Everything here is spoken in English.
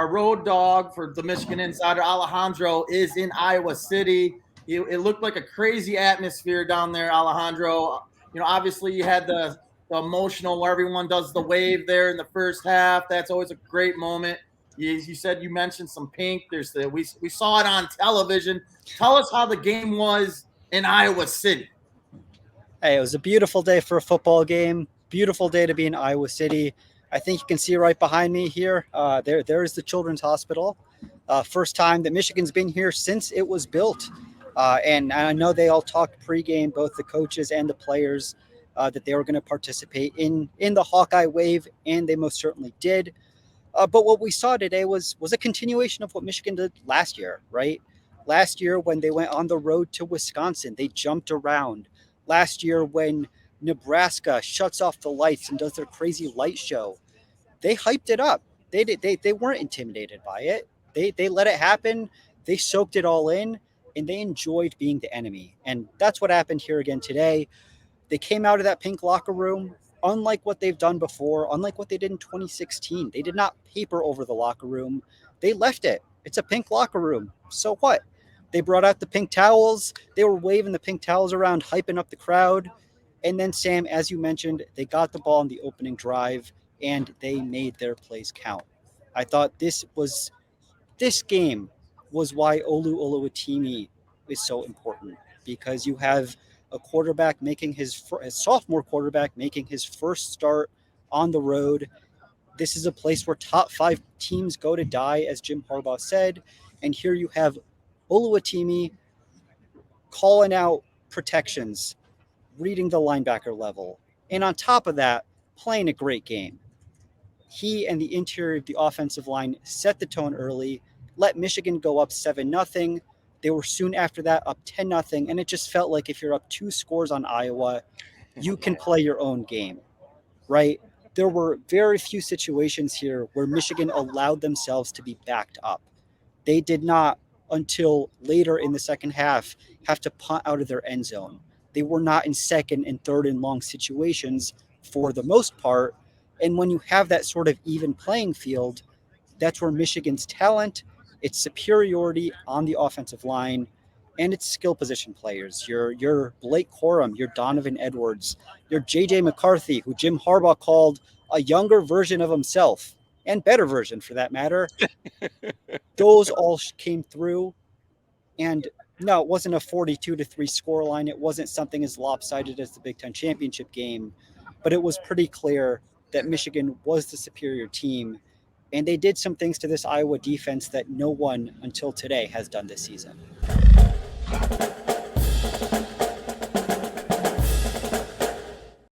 our road dog for the Michigan Insider, Alejandro, is in Iowa City. It looked like a crazy atmosphere down there, Alejandro. Obviously you had the emotional where everyone does the wave there in the first half. That's always a great moment. You said you mentioned some pink. We saw it on television. Tell us how the game was in Iowa City. Hey, it was a beautiful day for a football game. Beautiful day to be in Iowa City. I think you can see right behind me here. There is the Children's Hospital. First time that Michigan's been here since it was built. And I know they all talked pregame, both the coaches and the players, that they were going to participate in the Hawkeye wave, and they most certainly did. But what we saw today was a continuation of what Michigan did last year, right? Last year when they went on the road to Wisconsin, they jumped around. Last year when Nebraska shuts off the lights and does their crazy light show, they hyped it up. They weren't intimidated by it. They let it happen. They soaked it all in, and they enjoyed being the enemy. And that's what happened here again today. They came out of that pink locker room, unlike what they've done before, unlike what they did in 2016. They did not paper over the locker room. They left it. It's a pink locker room. So what? They brought out the pink towels. They were waving the pink towels around, hyping up the crowd. And then, Sam, as you mentioned, they got the ball in the opening drive, and they made their plays count. I thought this game was why Olu Oluwatimi is so important, because you have a quarterback making a sophomore quarterback making his first start on the road. This is a place where top 5 teams go to die, as Jim Harbaugh said. And here you have Oluwatimi calling out protections, reading the linebacker level, and on top of that, playing a great game. He and the interior of the offensive line set the tone early, let Michigan go up 7-0. They were soon after that up 10-0, and it just felt like if you're up 2 scores on Iowa, you can play your own game, right? There were very few situations here where Michigan allowed themselves to be backed up. They did not, until later in the second half, have to punt out of their end zone. They were not in second and third and long situations for the most part. And when you have that sort of even playing field, that's where Michigan's talent, its superiority on the offensive line, and its skill position players, your Blake Corum, your Donovan Edwards, your J.J. McCarthy, who Jim Harbaugh called a younger version of himself, and better version for that matter, those all came through. And no, it wasn't a 42-3 scoreline. It wasn't something as lopsided as the Big Ten championship game, but it was pretty clear that Michigan was the superior team. And they did some things to this Iowa defense that no one until today has done this season.